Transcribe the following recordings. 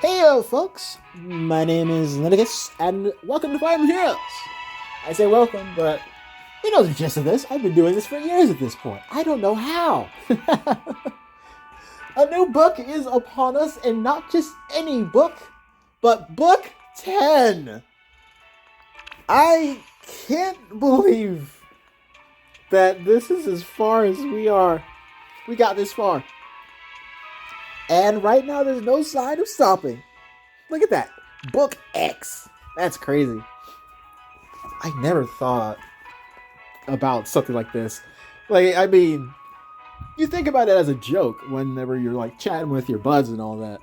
Heyo, folks! My name is Lenicus, and welcome to Fire Emblem Heroes! I say welcome, but you know the gist of this. I've been doing this for years at this point. I don't know how. A new book is upon us, and not just any book, but Book 10! I can't believe that this is as far as we are. We got this far. And right now, there's no sign of stopping. Look at that. Book X. That's crazy. I never thought about something like this. I mean, you think about it as a joke whenever you're like chatting with your buds and all that.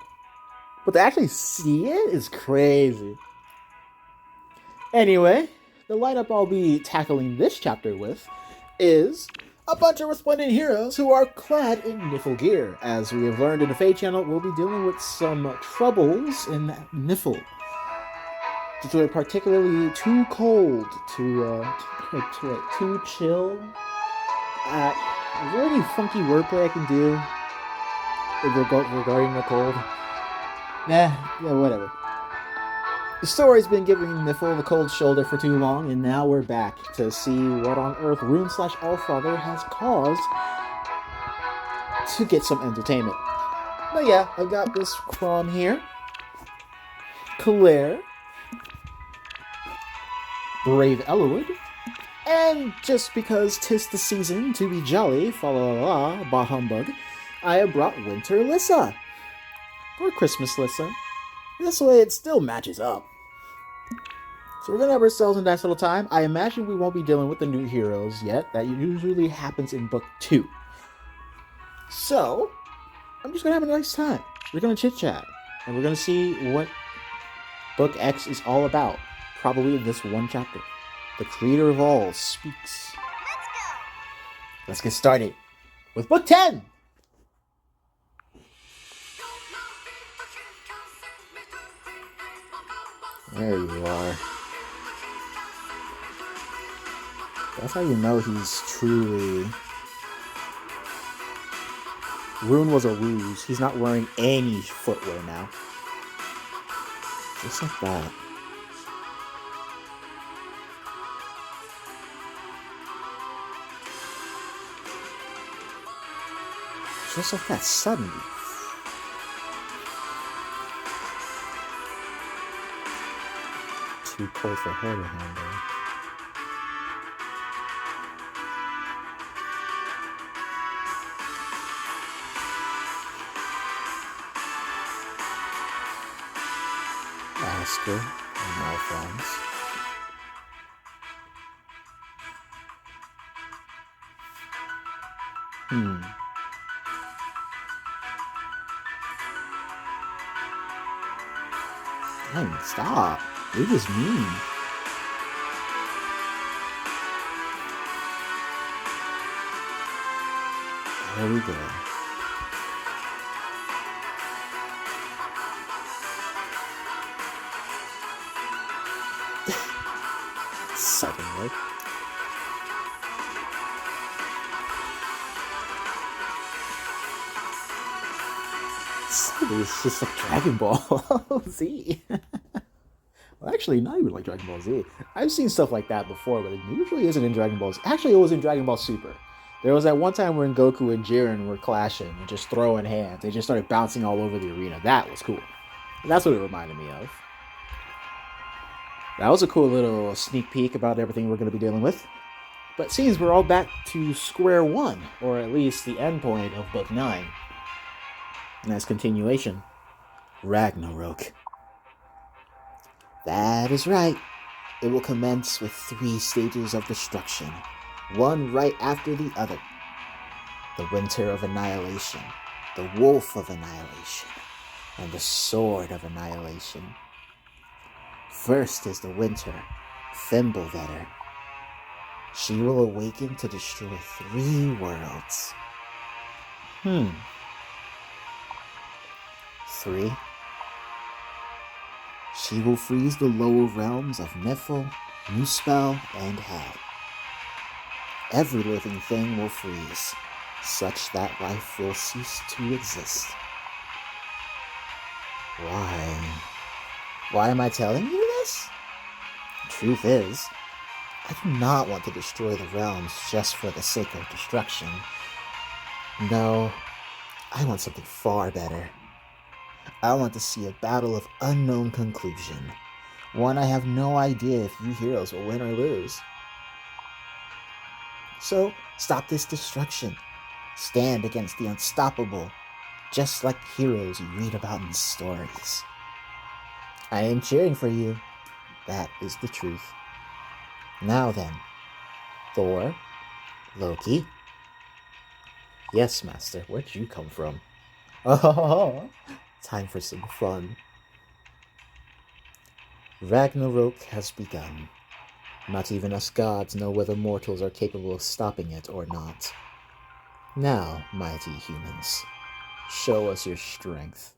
But to actually see it is crazy. Anyway, the lineup I'll be tackling this chapter with is a bunch of resplendent heroes who are clad in Niffle gear. As we have learned in the Fade channel, we'll be dealing with some troubles in Niffle. It's particularly too cold, too chill. Is there any funky wordplay I can do regarding the cold? Yeah, whatever. The story's been giving Niffle the cold shoulder for too long, and now we're back to see what on earth Rune/Allfather has caused to get some entertainment. But yeah, I've got this Crom here, Claire, Brave Elowood, and just because 'tis the season to be jolly, fa la la, bah humbug, I have brought Winter Lissa, or Christmas Lissa. This way it still matches up. So we're going to have ourselves a nice little time. I imagine we won't be dealing with the new heroes yet. That usually happens in book 2. So, I'm just going to have a nice time. We're going to chit-chat. And we're going to see what book X is all about. Probably in this one chapter. The creator of all speaks. Let's get started with book 10! There you are. That's how you know he's truly... Rune was a ruse. He's not wearing any footwear now. Just like that. Just like that, suddenly. Too cold for her to handle. Asker and my friends. Dang, stop. You're just mean. There we go. Suddenly. Suddenly it's just like Dragon Ball Z. Well, actually, not even like Dragon Ball Z. I've seen stuff like that before, but it usually isn't in Dragon Ball Z. Actually, it was in Dragon Ball Super. There was that one time when Goku and Jiren were clashing and just throwing hands. They just started bouncing all over the arena. That was cool. And that's what it reminded me of. That was a cool little sneak peek about everything we're going to be dealing with. But it seems we're all back to square one, or at least the end point of Book 9. Nice continuation. Ragnarok. That is right. It will commence with 3 stages of destruction, one right after the other. The Winter of Annihilation, the Wolf of Annihilation, and the Sword of Annihilation. First is the Winter, Fimbulvetter. She will awaken to destroy 3 worlds. 3. She will freeze the lower realms of Niffle, Muspel, and Hell. Every living thing will freeze, such that life will cease to exist. Why? Why am I telling you this? The truth is, I do not want to destroy the realms just for the sake of destruction. No, I want something far better. I want to see a battle of unknown conclusion. One I have no idea if you heroes will win or lose. So, stop this destruction. Stand against the unstoppable, just like heroes you read about in stories. I am cheering for you. That is the truth. Now then, Thor, Loki. Yes, Master, where'd you come from? Oh, time for some fun. Ragnarok has begun. Not even us gods know whether mortals are capable of stopping it or not. Now, mighty humans, show us your strength.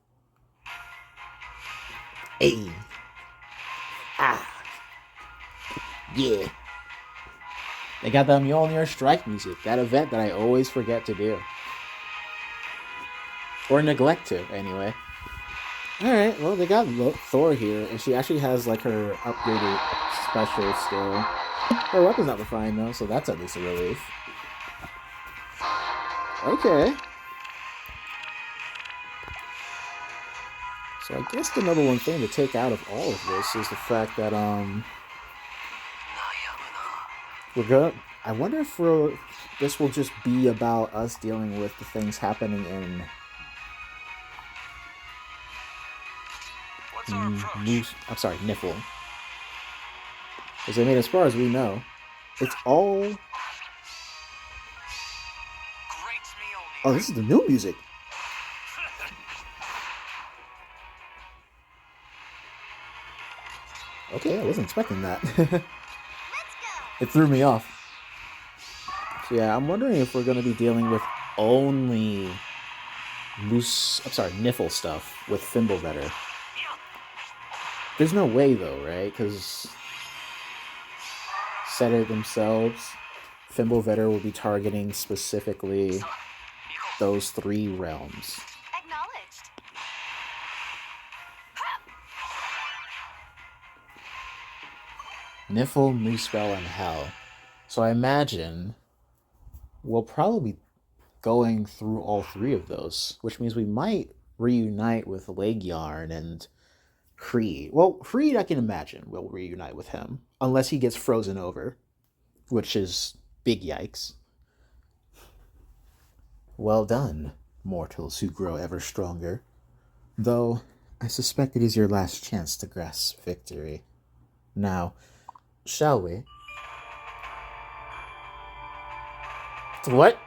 Hey! Ah! Yeah! They got that Mjolnir strike music, that event that I always forget to do. Or neglect to, anyway. Alright, well, they got Thor here, and she actually has, like, her upgraded special skill. Her weapon's not refined, though, so that's at least a relief. Okay. So I guess the number one thing to take out of all of this is the fact that, we're gonna... I wonder if this will just be about us dealing with the things happening in... Nifl. Because I mean, as far as we know, it's all... Oh, this is the new music. Okay, I wasn't expecting that. It threw me off. So yeah, I'm wondering if we're going to be dealing with only Nifl stuff with Fimbulvetter. There's no way though, right? Because Setter themselves, Fimbulvetter will be targeting specifically those 3 realms. Acknowledged. Nifl, Moonspell, and Hell. So I imagine we'll probably be going through all 3 of those, which means we might reunite with Legyarn and Creed. Well, Creed I can imagine we'll reunite with him, unless he gets frozen over, which is big yikes. Well done, mortals who grow ever stronger. Though, I suspect it is your last chance to grasp victory. Now, shall we? What?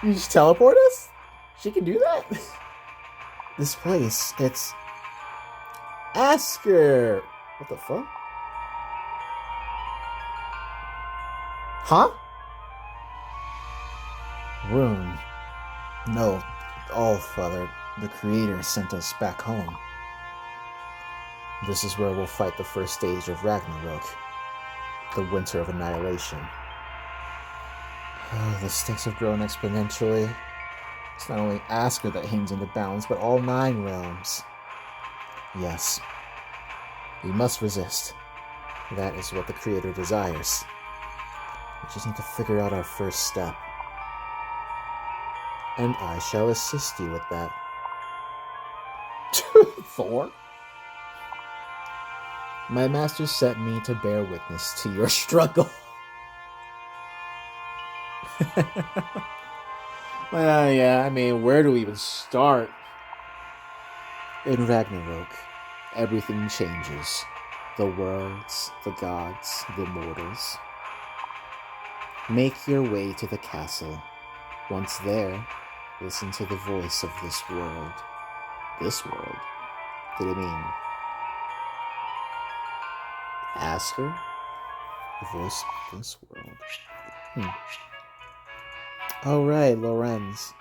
You just teleport us? She can do that? This place, it's... Ask her! What the fuck? Huh? Rune. No, Allfather, the Creator, sent us back home. This is where we'll fight the first stage of Ragnarok, the Winter of Annihilation. Oh, the stakes have grown exponentially. It's not only Asker that hangs in the balance, but all 9 realms. Yes, we must resist. That is what the Creator desires. We just need to figure out our first step. And I shall assist you with that. Thor? My master sent me to bear witness to your struggle. Well, yeah, I mean, where do we even start? In Ragnarok, everything changes. The worlds, the gods, the mortals. Make your way to the castle. Once there, listen to the voice of this world. This world? Did it mean Asker? The voice of this world. Alright, Lorenz.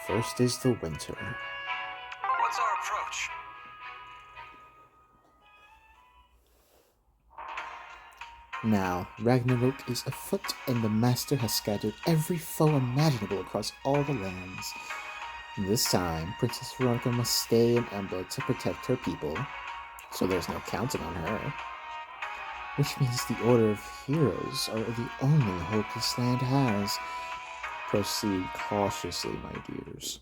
First is the winter. What's our approach? Now, Ragnarok is afoot, and the Master has scattered every foe imaginable across all the lands. This time, Princess Veronica must stay in Emblem to protect her people, so there's no counting on her. Which means the Order of Heroes are the only hope this land has. Proceed cautiously, my dears.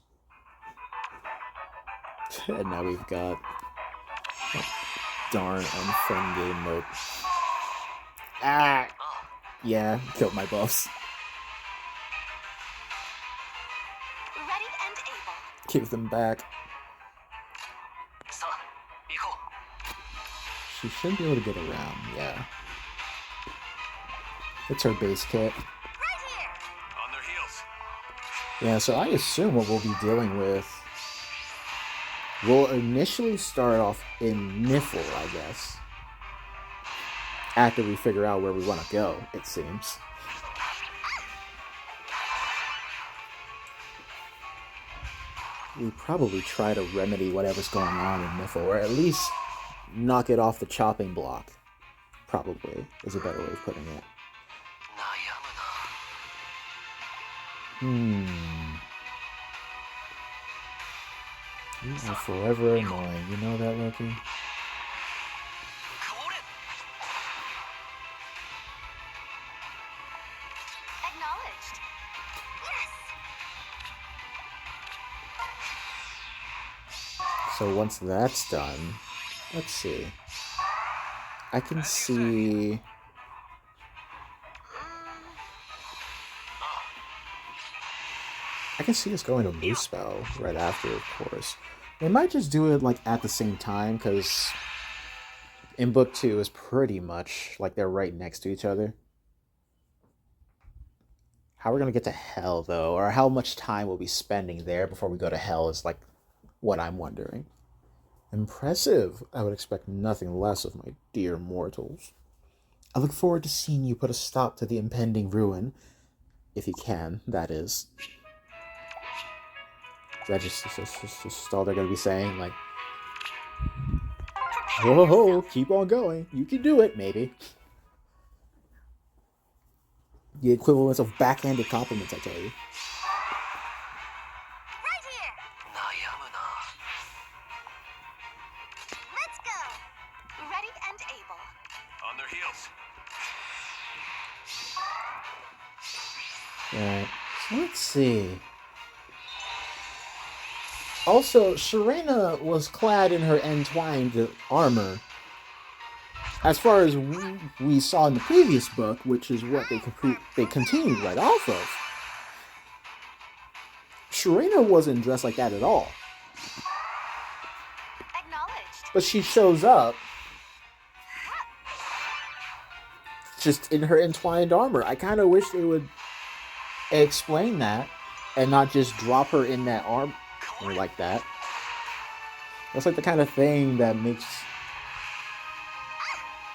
And now we've got darn unfriend game mode. Ah! Yeah, killed my buffs. Ready and able. Give them back. She should be able to get around, yeah. It's her base kit. Right here. On their heels. Yeah, so I assume what we'll be dealing with... We'll initially start off in Niffle, I guess. After we figure out where we want to go, it seems. We probably try to remedy whatever's going on in Niffle, or at least knock it off the chopping block. Probably is a better way of putting it. You are forever annoying. You know that, Loki? Acknowledged. Yes. So once that's done, let's see. I can see... I can see us going to Blue Spell right after, of course. They might just do it like at the same time, because in Book 2 is pretty much like they're right next to each other. How we're going to get to Hell, though, or how much time we'll be spending there before we go to Hell is like what I'm wondering. Impressive. I would expect nothing less of my dear mortals. I look forward to seeing you put a stop to the impending ruin. If you can, that is. Is that just all they're going to be saying? Like, whoa, keep on going. You can do it, maybe. The equivalent of backhanded compliments, I tell you. Right here. Let's go. Ready and able. On their heels. Alright, so let's see. Also, Serena was clad in her entwined armor. As far as we saw in the previous book, which is what they continued right off of, Serena wasn't dressed like that at all. Acknowledged. But she shows up just in her entwined armor. I kind of wish they would explain that and not just drop her in that armor like that. That's like the kind of thing that makes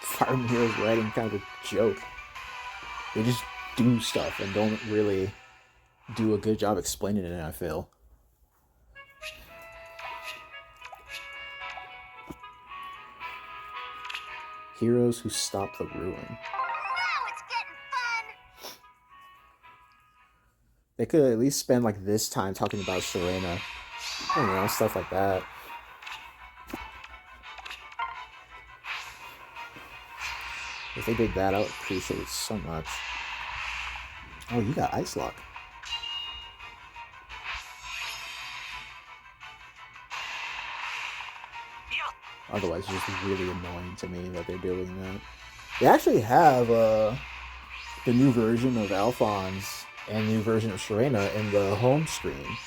Fire Emblem Heroes writing kind of a joke. They just do stuff and don't really do a good job explaining it, I feel. Heroes who stop the ruin. Now it's getting fun. They could at least spend like this time talking about Serena. You know, stuff like that. If they did that, I would appreciate it so much. Oh, you got Ice Lock. Otherwise, it's just really annoying to me that they're doing that. They actually have the new version of Alphonse and new version of Serena in the home screen.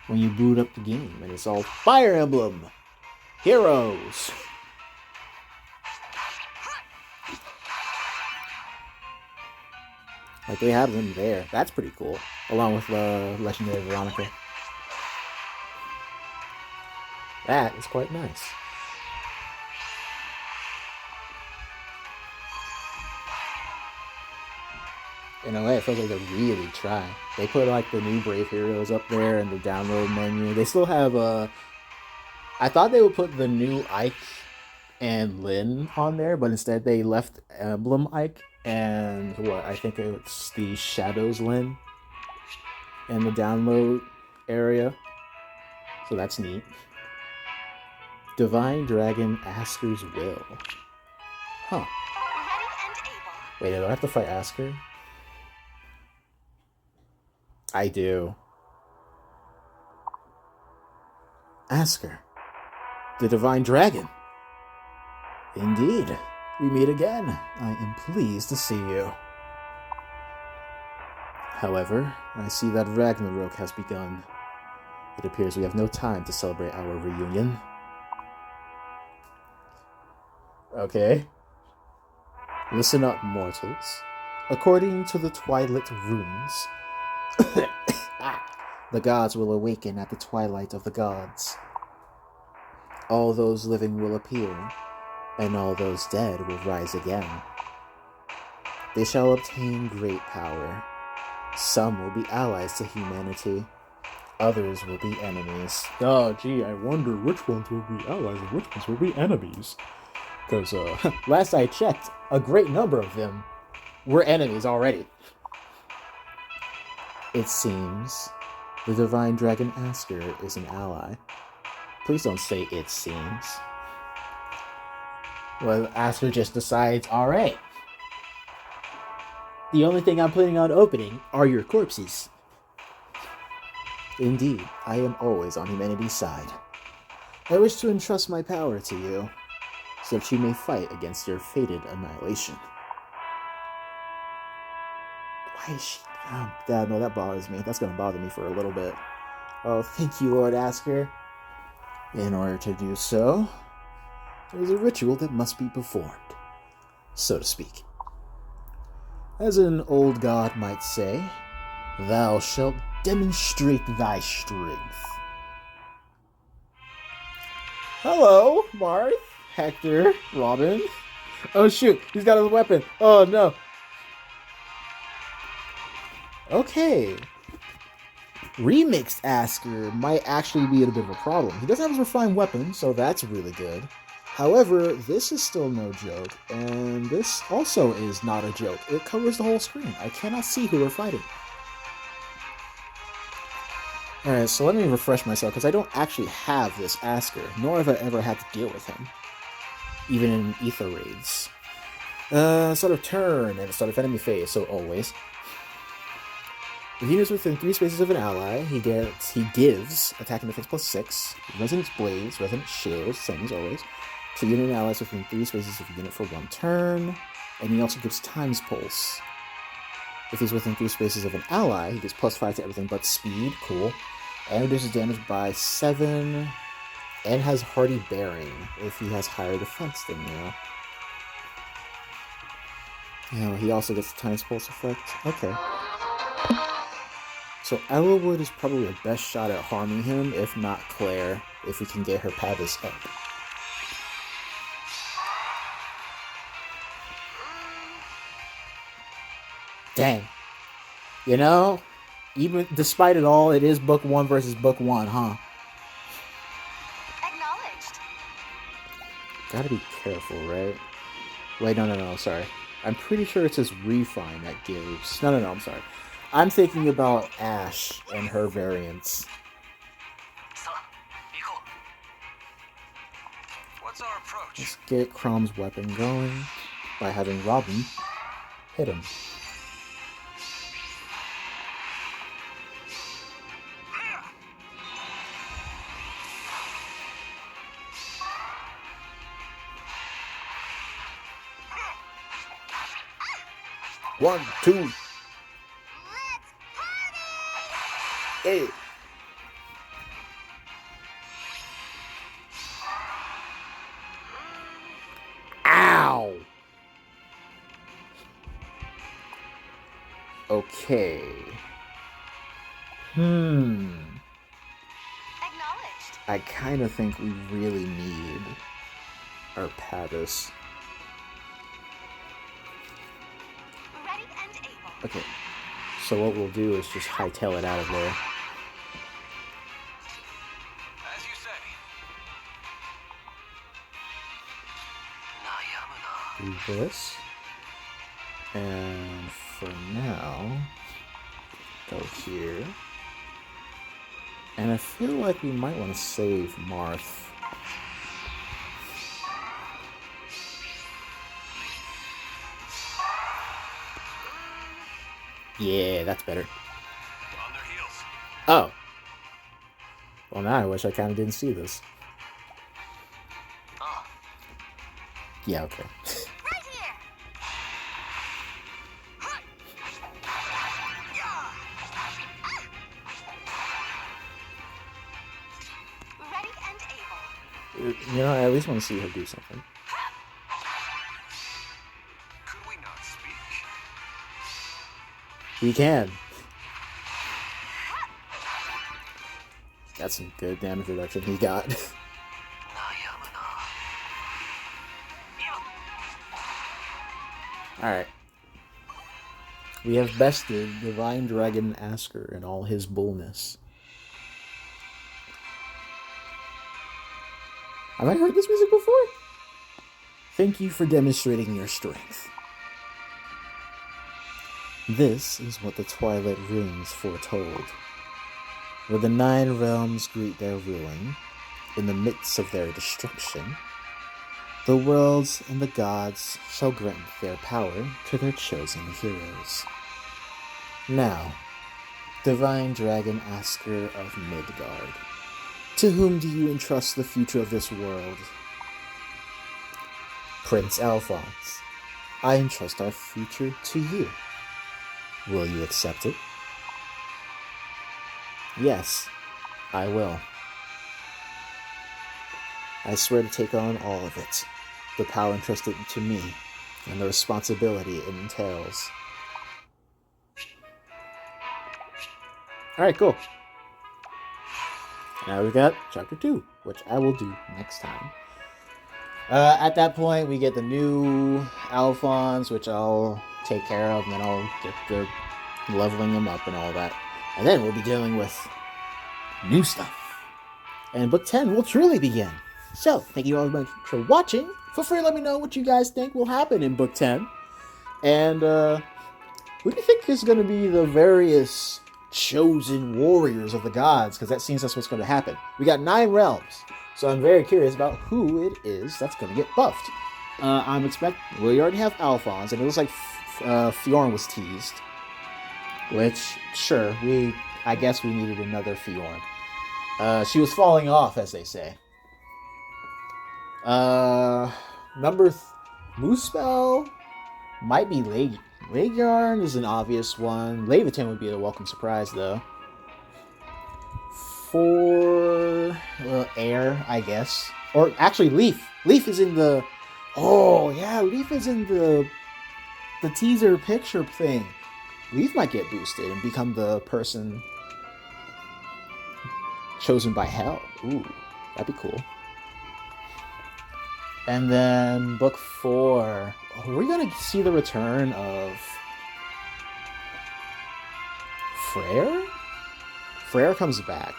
When you boot up the game, and it's all Fire Emblem Heroes. Like, they have them there. That's pretty cool. Along with Legendary Veronica. That is quite nice. In a way, it feels like they're really trying. They put like the new Brave Heroes up there in the download menu. They still have I thought they would put the new Ike and Lynn on there, but instead they left Emblem Ike and what I think it's the Shadows Lynn. in the download area. So that's neat. Divine Dragon Asker's Will. Huh. Ready and able. Wait, do I have to fight Asker? I do. Asker. The Divine Dragon. Indeed. We meet again. I am pleased to see you. However, I see that Ragnarok has begun. It appears we have no time to celebrate our reunion. Okay. Listen up, mortals. According to the Twilight runes, the gods will awaken at the twilight of the gods. All those living will appear, and all those dead will rise again. They shall obtain great power. Some will be allies to humanity. Others will be enemies. Oh, gee, I wonder which ones will be allies and which ones will be enemies. Because, last I checked, a great number of them were enemies already. It seems the Divine Dragon Asker is an ally. Please don't say it seems. Well, Asker just decides, alright. The only thing I'm planning on opening are your corpses. Indeed, I am always on humanity's side. I wish to entrust my power to you, so that you may fight against your fated annihilation. Why is she... Oh, God, no, that bothers me. That's going to bother me for a little bit. Oh, thank you, Lord Asker. In order to do so, there is a ritual that must be performed, so to speak. As an old god might say, thou shalt demonstrate thy strength. Hello, Marth, Hector, Robin. Oh shoot, he's got his weapon. Oh no. Okay. Remixed Asker might actually be a bit of a problem. He doesn't have his refined weapon, so that's really good. However, this is still no joke, and this also is not a joke. It covers the whole screen. I cannot see who we're fighting. Alright, so let me refresh myself, because I don't actually have this Asker, nor have I ever had to deal with him. Even in Ether raids. Start of turn, and start of enemy phase, so always. If he is within 3 spaces of an ally, he gives attack and defense +6, resonance blades, resonance shields, same as always, to unit and allies within 3 spaces of a unit for 1 turn, and he also gives times pulse. If he's within 3 spaces of an ally, he gets +5 to everything but speed, cool, and reduces damage by 7, and has hardy bearing if he has higher defense than you. Yeah, he also gets the times pulse effect. Okay. So Ellawood is probably the best shot at harming him, if not Claire, if we can get her Pavis up. Dang. You know, even despite it all, it is book 1 versus book 1, huh? Acknowledged. Gotta be careful, right? Wait, no, sorry. I'm pretty sure it's his refine that gives... No, I'm sorry. I'm thinking about Ash and her variants. What's our approach? Let's get Crom's weapon going by having Robin hit him. One, two. Hey. Ow. Okay. Acknowledged. I kind of think we really need our Pavis. Ready and able. Okay. So what we'll do is just hightail it out of there. As you say. Do this. And for now, go here. And I feel like we might want to save Marth. Yeah, that's better. On their heels. Oh. Well, now I wish I kind of didn't see this. Oh, Yeah, okay. Right here. Ready and able. You know, I at least want to see her do something. could we not speak? We can. That's some good damage reduction he got. Alright. We have bested Divine Dragon Asker in all his bullness. Have I heard this music before? Thank you for demonstrating your strength. This is what the Twilight Runes foretold. Where the 9 realms greet their ruin, in the midst of their destruction, the worlds and the gods shall grant their power to their chosen heroes. Now, Divine Dragon Asker of Midgard, to whom do you entrust the future of this world? Prince Alphonse, I entrust our future to you. Will you accept it? Yes, I will. I swear to take on all of it, the power entrusted to me, and the responsibility it entails. Alright, cool. Now we got Chapter 2, which I will do next time. At that point, we get the new Alphonse, which I'll take care of, and then I'll get the leveling him up and all that. And then we'll be dealing with new stuff. And Book 10 will truly begin. So, thank you all very much for watching. Feel free to let me know what you guys think will happen in Book 10. And, who do you think is going to be the various chosen warriors of the gods? Because that seems that's what's going to happen. We got 9 realms. So I'm very curious about who it is that's going to get buffed. I'm expecting... We already have Alphonse, and it looks like Fjorn was teased. Which, sure, I guess we needed another Fjorn. She was falling off, as they say. Moosepell might be Leguarn is an obvious one. Leviathan would be a welcome surprise, though. For Air, I guess. Or actually, Leaf. Leaf is in the... Oh, yeah, Leaf is in the teaser picture thing. Leaf might get boosted and become the person chosen by Hell. Ooh, that'd be cool. And then Book 4. Are we going to see the return of Freyr? Freyr comes back.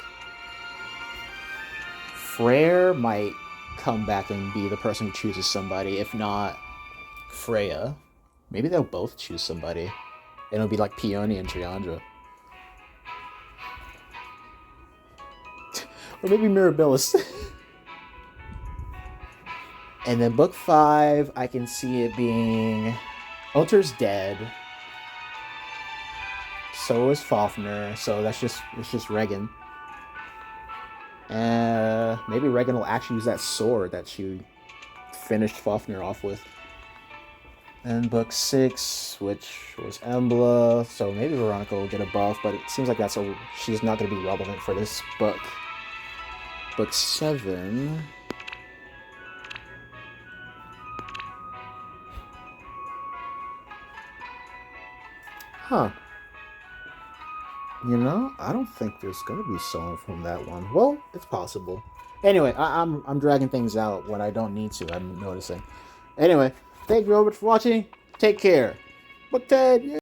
Freyr might come back and be the person who chooses somebody. If not, Freya. Maybe they'll both choose somebody. And it'll be like Peony and Triandra. Or maybe Mirabilis. And then Book 5, I can see it being... Ulter's dead. So is Fafnir. So it's just Regan. Maybe Regan will actually use that sword that she finished Fafnir off with. And Book 6, which was Emblem, so maybe Veronica will get a buff, but it seems like she's not going to be relevant for this book. Book 7... Huh. You know, I don't think there's gonna be someone from that one. Well, it's possible. Anyway, I'm dragging things out when I don't need to. I'm noticing. Anyway, thank you very much for watching. Take care. Book 10, yay!